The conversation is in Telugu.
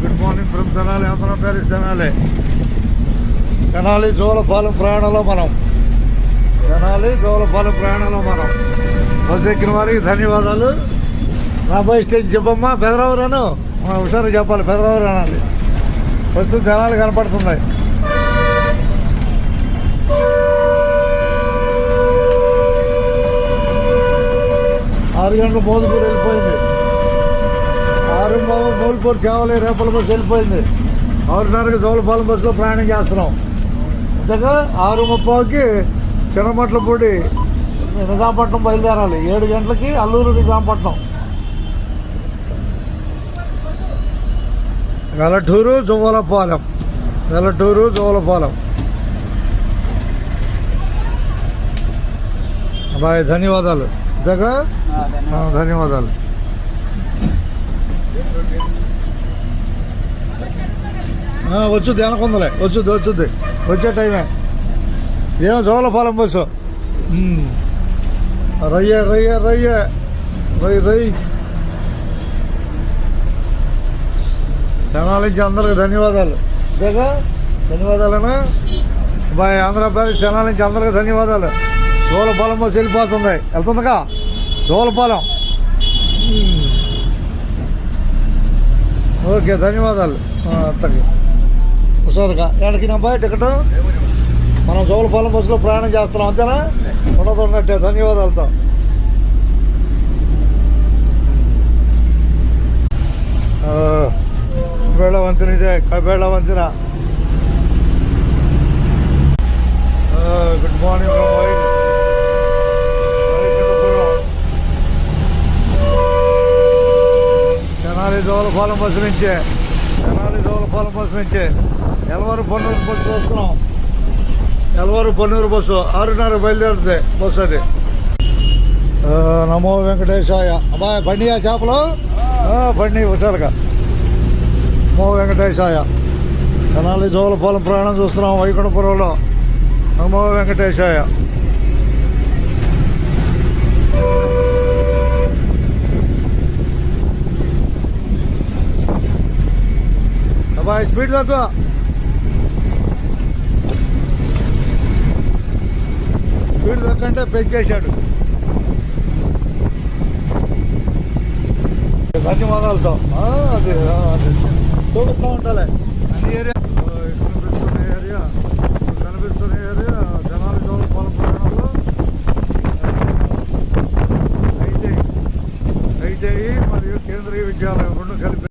Good morning from Tenali, Andhra Paris Tenali. Tenali Jolapalem ప్రయాణంలో మనం బస్సు ఎక్కిన వారికి ధన్యవాదాలు. రాబోయే స్టేజ్ చెప్పమ్మా. పెదరావురాను హుషారు చెప్పాలి. పెదరావురు అనాలి. ఫస్ట్ తెనాలి కనపడుతున్నాయి. ఆరు గంటలు మోదుపూర్ వెళ్ళిపోయింది. 6:30 మోల్పూర్ చేవలి రేపల బస్సు వెళ్ళిపోయింది. 6:30కి జోలపాలెం బస్సులో ప్రయాణం చేస్తున్నాం. అంతగా 6:30కి చిన్నమట్లపూడి నిజాంపట్నం బయలుదేరాలి. 7 గంటలకి అల్లూరు నిజాంపట్నం. వెలటూరు జోలపాలెం. బాయ్, ధన్యవాదాలు. అంతేగా, ధన్యవాదాలు. వచ్చుద్ది, వెనకొందలే వచ్చుద్ది వచ్చే టైమే. ఏమో జోలపాలెం బస్సు. రై తెనాలి నుంచి అందరికి ధన్యవాదాలు. అంతేగా, ధన్యవాదాలనా బాయ్. ఆంధ్ర ప్యారిస్ తెనాలి నుంచి అందరికి ధన్యవాదాలు. జోలపాలెం బస్సు వెళ్తుందిగా జోలపాలెం. ఓకే, ధన్యవాదాలు. అట్టకి హుషారుగా ఎక్కడికి నా బాయ్ టికెట్. మనం జోలపాలెం బస్సులో ప్రయాణం చేస్తున్నాం. అంతేనా? ఉన్నట్టే. ధన్యవాదాలతో. కబేళ వంతెన ఇదే, కబేళ వంతెన. Good morning Tenali Jolapalem bus నుంచే ఎలవారు పొన్నూరు బస్సు చూస్తున్నాం. ఎలవారు పొన్నూరు బస్సు 6:30 బయలుదేరుతుంది బస్సు. అది నమో వెంకటేశాయ. అబ్బాయి బండియా చేపలు బండి హుషారుగా. నమో వెంకటేశాయ. తెనాలి జోలపాలెం ప్రయాణం చూస్తున్నాం వైకుంఠపురంలో. నమో వెంకటేశాయ. అబ్బాయి స్పీడ్ తక్కువ. స్పీడ్ తక్కువంటే పెంచేశాడు. ధన్యవాదాలతో. అది చూపిస్తూ ఉండాలి. అన్ని కనిపిస్తున్న ఏరియా తెనాలి జోలపాలెం ప్రయాణంలో ఐటీఐ మరియు కేంద్రీయ విద్యాలయం 2 కలిపి